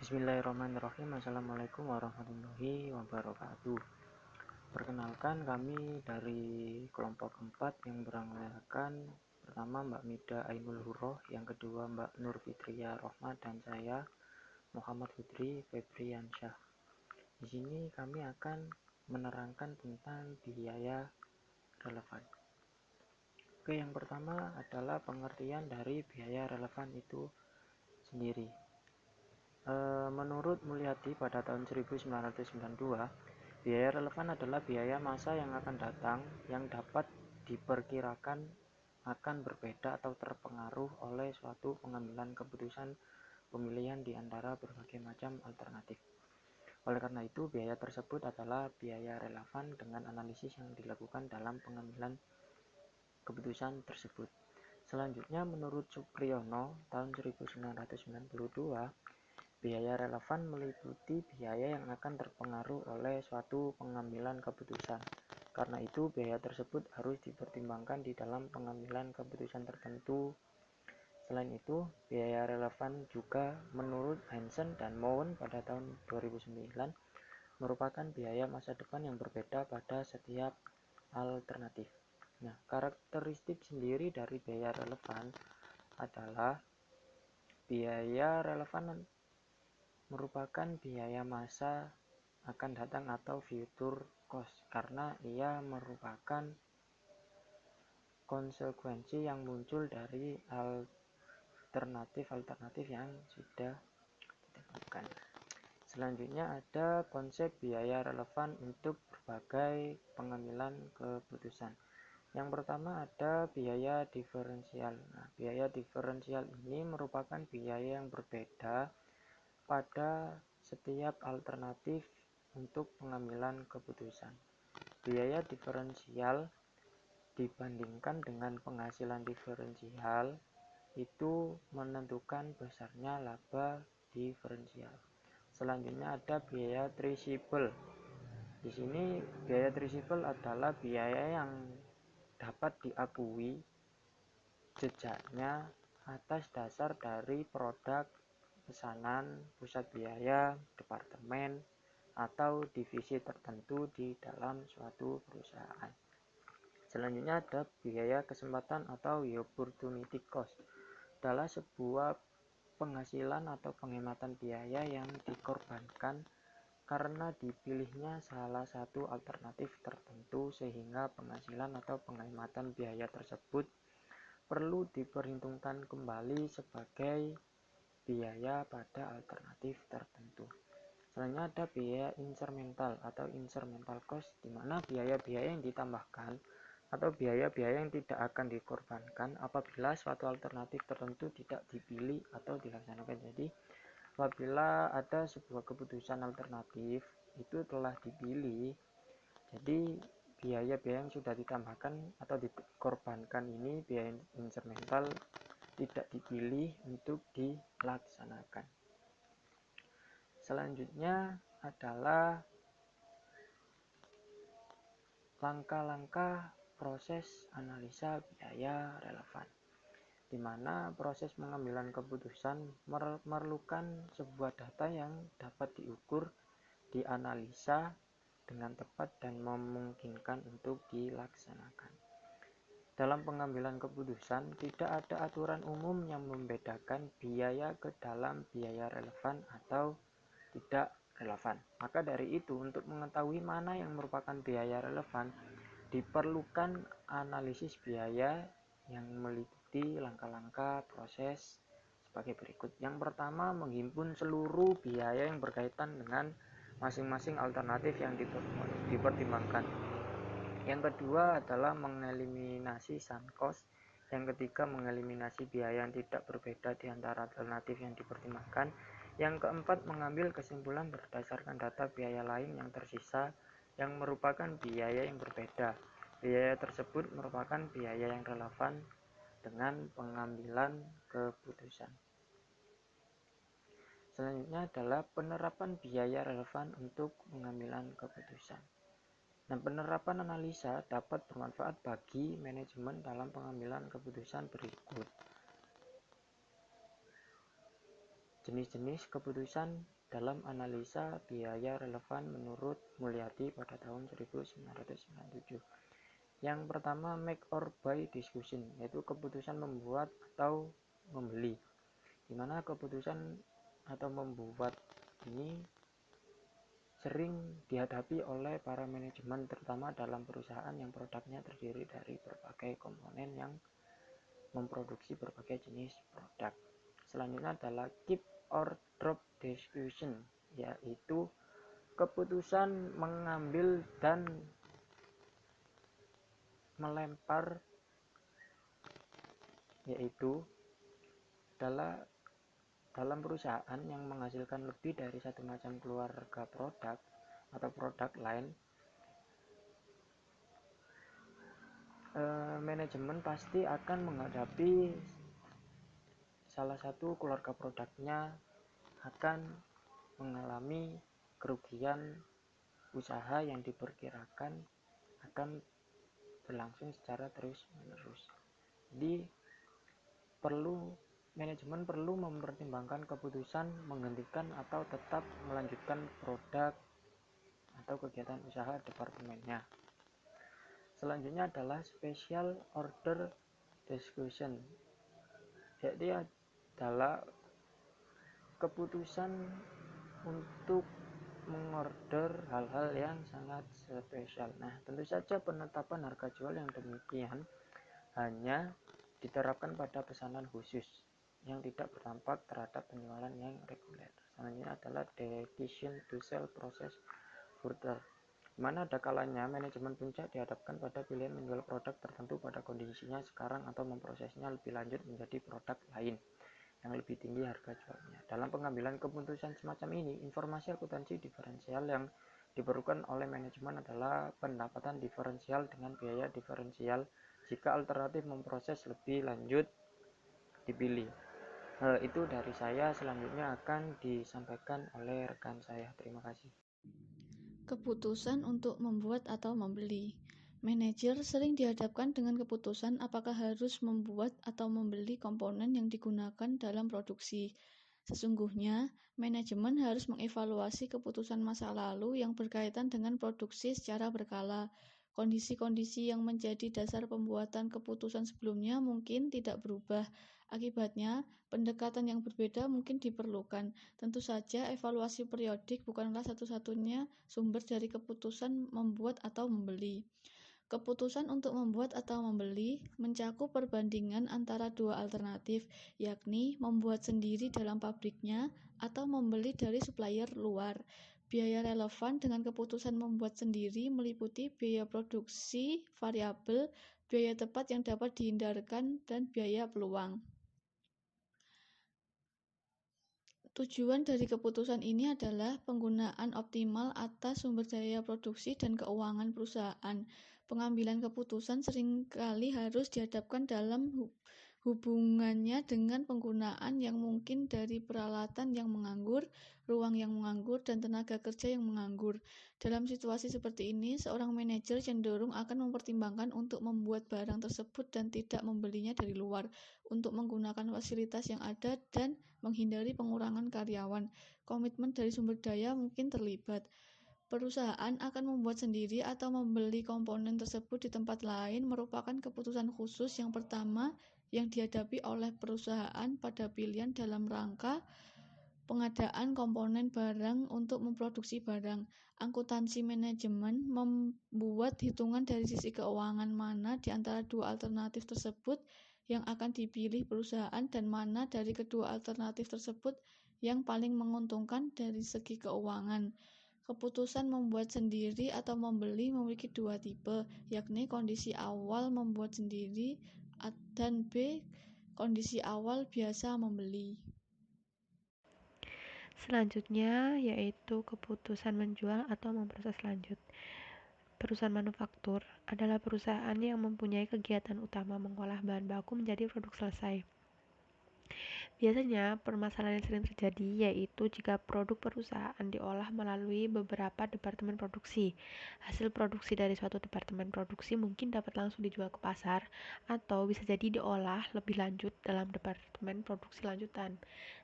Bismillahirrahmanirrahim. Assalamualaikum warahmatullahi wabarakatuh. Perkenalkan, kami dari kelompok 4 yang beranggotakan pertama Mbak Mida Ainul Huroh, yang kedua Mbak Nur Fitria Rohmat, dan saya Muhammad Hudri Febriansyah. Di sini kami akan menerangkan tentang biaya relevan. Oke, yang pertama adalah pengertian dari biaya relevan itu sendiri. Menurut Mulyadi pada tahun 1992, biaya relevan adalah biaya masa yang akan datang yang dapat diperkirakan akan berbeda atau terpengaruh oleh suatu pengambilan keputusan pemilihan di antara berbagai macam alternatif. Oleh karena itu, biaya tersebut adalah biaya relevan dengan analisis yang dilakukan dalam pengambilan keputusan tersebut. Selanjutnya, menurut Supriyono tahun 1992, biaya relevan meliputi biaya yang akan terpengaruh oleh suatu pengambilan keputusan. Karena itu, biaya tersebut harus dipertimbangkan di dalam pengambilan keputusan tertentu. Selain itu, biaya relevan juga menurut Hansen dan Mowen pada tahun 2009 merupakan biaya masa depan yang berbeda pada setiap alternatif. Nah, karakteristik sendiri dari biaya relevan adalah biaya relevan merupakan biaya masa akan datang atau future cost, karena ia merupakan konsekuensi yang muncul dari alternatif yang sudah ditentukan. Selanjutnya ada konsep biaya relevan untuk berbagai pengambilan keputusan. Yang pertama ada biaya diferensial. Nah, biaya diferensial ini merupakan biaya yang berbeda pada setiap alternatif untuk pengambilan keputusan. Biaya diferensial dibandingkan dengan penghasilan diferensial itu menentukan besarnya laba diferensial. Selanjutnya ada biaya traceable. Di sini biaya traceable adalah biaya yang dapat diakui jejaknya atas dasar dari produk, pesanan, pusat biaya, departemen, atau divisi tertentu di dalam suatu perusahaan. Selanjutnya ada biaya kesempatan atau opportunity cost. Adalah sebuah penghasilan atau penghematan biaya yang dikorbankan karena dipilihnya salah satu alternatif tertentu, sehingga penghasilan atau penghematan biaya tersebut perlu diperhitungkan kembali sebagai biaya pada alternatif tertentu. Selanjutnya ada biaya instrumental atau instrumental cost, di mana biaya-biaya yang ditambahkan atau biaya-biaya yang tidak akan dikorbankan apabila suatu alternatif tertentu tidak dipilih atau dilaksanakan. Jadi, apabila ada sebuah keputusan alternatif itu telah dipilih, jadi biaya-biaya yang sudah ditambahkan atau dikorbankan ini, biaya instrumental, tidak dipilih untuk dilaksanakan. Selanjutnya adalah langkah-langkah proses analisa biaya relevan, di mana proses pengambilan keputusan memerlukan sebuah data yang dapat diukur, dianalisa dengan tepat, dan memungkinkan untuk dilaksanakan. Dalam pengambilan keputusan, tidak ada aturan umum yang membedakan biaya ke dalam biaya relevan atau tidak relevan. Maka dari itu, untuk mengetahui mana yang merupakan biaya relevan, diperlukan analisis biaya yang meliputi langkah-langkah proses sebagai berikut. Yang pertama, menghimpun seluruh biaya yang berkaitan dengan masing-masing alternatif yang dipertimbangkan. Yang kedua adalah mengeliminasi sunk cost. Yang ketiga, mengeliminasi biaya yang tidak berbeda di antara alternatif yang dipertimbangkan. Yang keempat, mengambil kesimpulan berdasarkan data biaya lain yang tersisa yang merupakan biaya yang berbeda. Biaya tersebut merupakan biaya yang relevan dengan pengambilan keputusan. Selanjutnya adalah penerapan biaya relevan untuk pengambilan keputusan. Dan penerapan analisa dapat bermanfaat bagi manajemen dalam pengambilan keputusan berikut. Jenis-jenis keputusan dalam analisa biaya relevan menurut Mulyadi pada tahun 1997. Yang pertama, make or buy decision, yaitu keputusan membuat atau membeli, di mana keputusan atau membuat ini sering dihadapi oleh para manajemen, terutama dalam perusahaan yang produknya terdiri dari berbagai komponen yang memproduksi berbagai jenis produk. Selanjutnya adalah keep or drop decision, yaitu keputusan mengambil dan melempar, yaitu adalah dalam perusahaan yang menghasilkan lebih dari satu macam keluarga produk atau produk lain, manajemen pasti akan menghadapi salah satu keluarga produknya akan mengalami kerugian usaha yang diperkirakan akan berlangsung secara terus-menerus. Jadi manajemen perlu mempertimbangkan keputusan menghentikan atau tetap melanjutkan produk atau kegiatan usaha departemennya. Selanjutnya adalah special order decision, yaitu adalah keputusan untuk mengorder hal-hal yang sangat spesial. Nah, tentu saja penetapan harga jual yang demikian hanya diterapkan pada pesanan khusus yang tidak berdampak terhadap penjualan yang reguler. Selanjutnya adalah decision to sell process further, di mana ada kalanya manajemen puncak dihadapkan pada pilihan menjual produk tertentu pada kondisinya sekarang atau memprosesnya lebih lanjut menjadi produk lain yang lebih tinggi harga jualnya. Dalam pengambilan keputusan semacam ini, informasi akuntansi diferensial yang diperlukan oleh manajemen adalah pendapatan diferensial dengan biaya diferensial jika alternatif memproses lebih lanjut dipilih. Itu dari saya, selanjutnya akan disampaikan oleh rekan saya. Terima kasih. Keputusan untuk membuat atau membeli. Manajer sering dihadapkan dengan keputusan apakah harus membuat atau membeli komponen yang digunakan dalam produksi. Sesungguhnya, manajemen harus mengevaluasi keputusan masa lalu yang berkaitan dengan produksi secara berkala. Kondisi-kondisi yang menjadi dasar pembuatan keputusan sebelumnya mungkin tidak berubah. Akibatnya, pendekatan yang berbeda mungkin diperlukan. Tentu saja, evaluasi periodik bukanlah satu-satunya sumber dari keputusan membuat atau membeli. Keputusan untuk membuat atau membeli mencakup perbandingan antara dua alternatif, yakni membuat sendiri dalam pabriknya atau membeli dari supplier luar. Biaya relevan dengan keputusan membuat sendiri meliputi biaya produksi variabel, biaya tepat yang dapat dihindarkan, dan biaya peluang. Tujuan dari keputusan ini adalah penggunaan optimal atas sumber daya produksi dan keuangan perusahaan. Pengambilan keputusan seringkali harus dihadapkan dalam hubungannya dengan penggunaan yang mungkin dari peralatan yang menganggur, ruang yang menganggur, dan tenaga kerja yang menganggur. Dalam situasi seperti ini, seorang manajer cenderung akan mempertimbangkan untuk membuat barang tersebut dan tidak membelinya dari luar, untuk menggunakan fasilitas yang ada dan menghindari pengurangan karyawan. Komitmen dari sumber daya mungkin terlibat. Perusahaan akan membuat sendiri atau membeli komponen tersebut di tempat lain merupakan keputusan khusus yang pertama yang dihadapi oleh perusahaan pada pilihan dalam rangka pengadaan komponen barang untuk memproduksi barang. Akuntansi manajemen membuat hitungan dari sisi keuangan mana di antara dua alternatif tersebut yang akan dipilih perusahaan dan mana dari kedua alternatif tersebut yang paling menguntungkan dari segi keuangan. Keputusan membuat sendiri atau membeli memiliki dua tipe, yakni kondisi awal membuat sendiri dan B. Kondisi awal biasa membeli. Selanjutnya yaitu keputusan menjual atau memproses lanjut. Perusahaan manufaktur adalah perusahaan yang mempunyai kegiatan utama mengolah bahan baku menjadi produk selesai. Biasanya, permasalahan yang sering terjadi yaitu jika produk perusahaan diolah melalui beberapa departemen produksi. Hasil produksi dari suatu departemen produksi mungkin dapat langsung dijual ke pasar atau bisa jadi diolah lebih lanjut dalam departemen produksi lanjutan.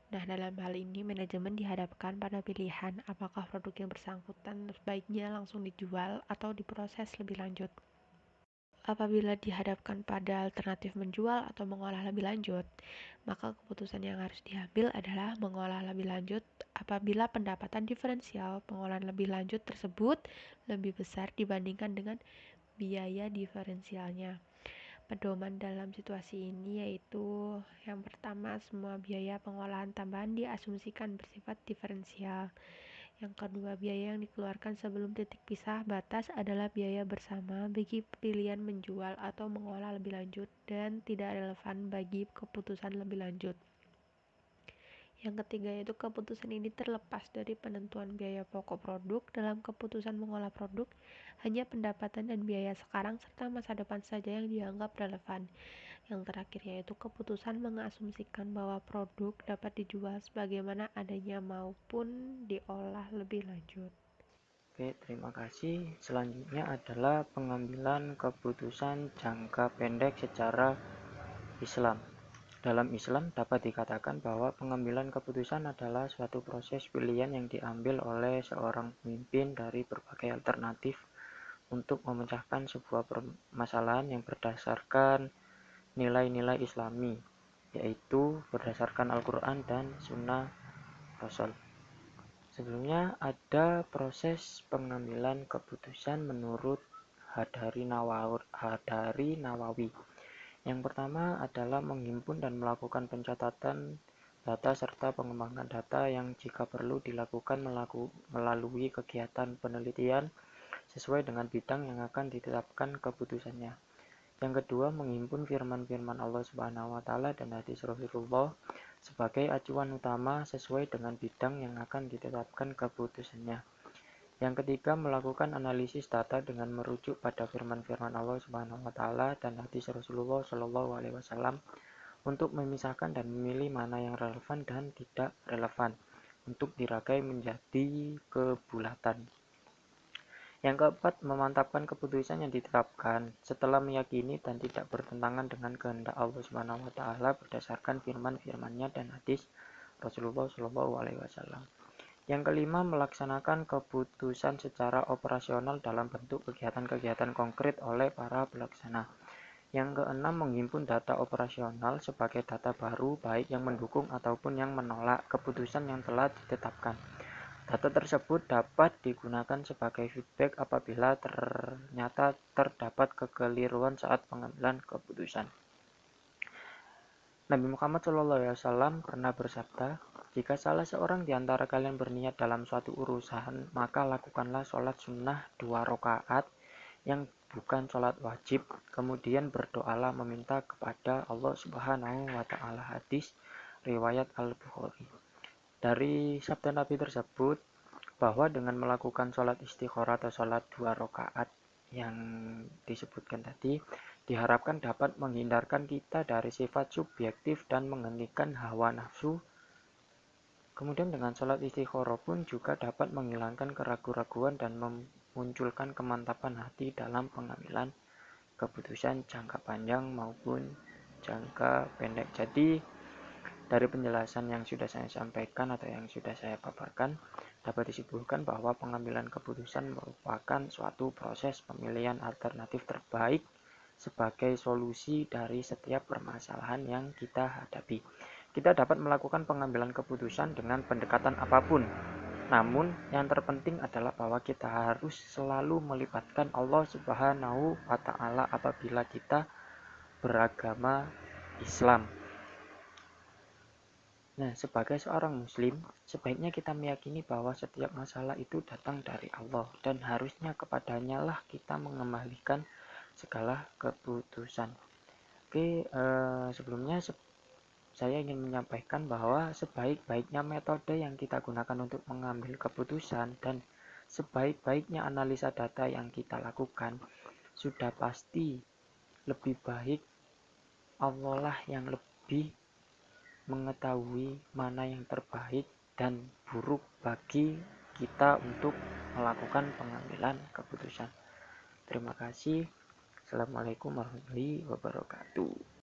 Nah, dalam hal ini manajemen dihadapkan pada pilihan apakah produk yang bersangkutan sebaiknya langsung dijual atau diproses lebih lanjut. Apabila dihadapkan pada alternatif menjual atau mengolah lebih lanjut, maka keputusan yang harus diambil adalah mengolah lebih lanjut apabila pendapatan diferensial pengolahan lebih lanjut tersebut lebih besar dibandingkan dengan biaya diferensialnya. Pedoman dalam situasi ini yaitu yang pertama, semua biaya pengolahan tambahan diasumsikan bersifat diferensial. Yang kedua, biaya yang dikeluarkan sebelum titik pisah batas adalah biaya bersama bagi pilihan menjual atau mengolah lebih lanjut dan tidak relevan bagi keputusan lebih lanjut. Yang ketiga yaitu keputusan ini terlepas dari penentuan biaya pokok produk dalam keputusan mengolah produk, hanya pendapatan dan biaya sekarang serta masa depan saja yang dianggap relevan. Yang terakhir yaitu keputusan mengasumsikan bahwa produk dapat dijual sebagaimana adanya maupun diolah lebih lanjut. Oke, terima kasih. Selanjutnya adalah pengambilan keputusan jangka pendek secara Islam. Dalam Islam dapat dikatakan bahwa pengambilan keputusan adalah suatu proses pilihan yang diambil oleh seorang pemimpin dari berbagai alternatif untuk memecahkan sebuah permasalahan yang berdasarkan nilai-nilai Islami, yaitu berdasarkan Al-Quran dan Sunnah Rasul. Sebelumnya ada proses pengambilan keputusan menurut Hadari Nawawi. Yang pertama adalah menghimpun dan melakukan pencatatan data serta pengembangan data yang jika perlu dilakukan melalui kegiatan penelitian sesuai dengan bidang yang akan ditetapkan keputusannya. Yang kedua, menghimpun firman-firman Allah Subhanahu wa taala dan hadis Rasulullah sebagai acuan utama sesuai dengan bidang yang akan ditetapkan keputusannya. Yang ketiga, melakukan analisis data dengan merujuk pada firman-firman Allah Subhanahu wa taala dan hadis Rasulullah Shallallahu alaihi wasallam untuk memisahkan dan memilih mana yang relevan dan tidak relevan untuk diragai menjadi kebulatan. Yang keempat, memantapkan keputusan yang ditetapkan setelah meyakini dan tidak bertentangan dengan kehendak Allah Subhanahu wa taala berdasarkan firman-firman-Nya dan hadis Rasulullah Shallallahu alaihi wasallam. Yang kelima, melaksanakan keputusan secara operasional dalam bentuk kegiatan-kegiatan konkret oleh para pelaksana. Yang keenam, menghimpun data operasional sebagai data baru baik yang mendukung ataupun yang menolak keputusan yang telah ditetapkan. Data tersebut dapat digunakan sebagai feedback apabila ternyata terdapat kekeliruan saat pengambilan keputusan. Nabi Muhammad SAW pernah bersabda, jika salah seorang di antara kalian berniat dalam suatu urusan, maka lakukanlah sholat sunnah 2 rakaat yang bukan sholat wajib, kemudian berdoalah meminta kepada Allah Subhanahu wa taala. Hadis riwayat Al-Bukhari. Dari sabda Nabi tersebut bahwa dengan melakukan sholat istikharah atau sholat 2 rakaat yang disebutkan tadi diharapkan dapat menghindarkan kita dari sifat subjektif dan menghentikan hawa nafsu. Kemudian dengan sholat istikharah pun juga dapat menghilangkan keraguan-raguan dan memunculkan kemantapan hati dalam pengambilan keputusan jangka panjang maupun jangka pendek. Jadi dari penjelasan yang sudah saya sampaikan atau yang sudah saya paparkan, dapat disimpulkan bahwa pengambilan keputusan merupakan suatu proses pemilihan alternatif terbaik sebagai solusi dari setiap permasalahan yang kita hadapi. Kita dapat melakukan pengambilan keputusan dengan pendekatan apapun. Namun, yang terpenting adalah bahwa kita harus selalu melibatkan Allah Subhanahu wa taala apabila kita beragama Islam. Nah, sebagai seorang muslim, sebaiknya kita meyakini bahwa setiap masalah itu datang dari Allah dan harusnya kepadanya lah kita mengembalikan segala keputusan. Oke, sebelumnya saya ingin menyampaikan bahwa sebaik-baiknya metode yang kita gunakan untuk mengambil keputusan dan sebaik-baiknya analisa data yang kita lakukan sudah pasti lebih baik Allah lah yang lebih mengetahui mana yang terbaik dan buruk bagi kita untuk melakukan pengambilan keputusan. Terima kasih. Assalamualaikum warahmatullahi wabarakatuh.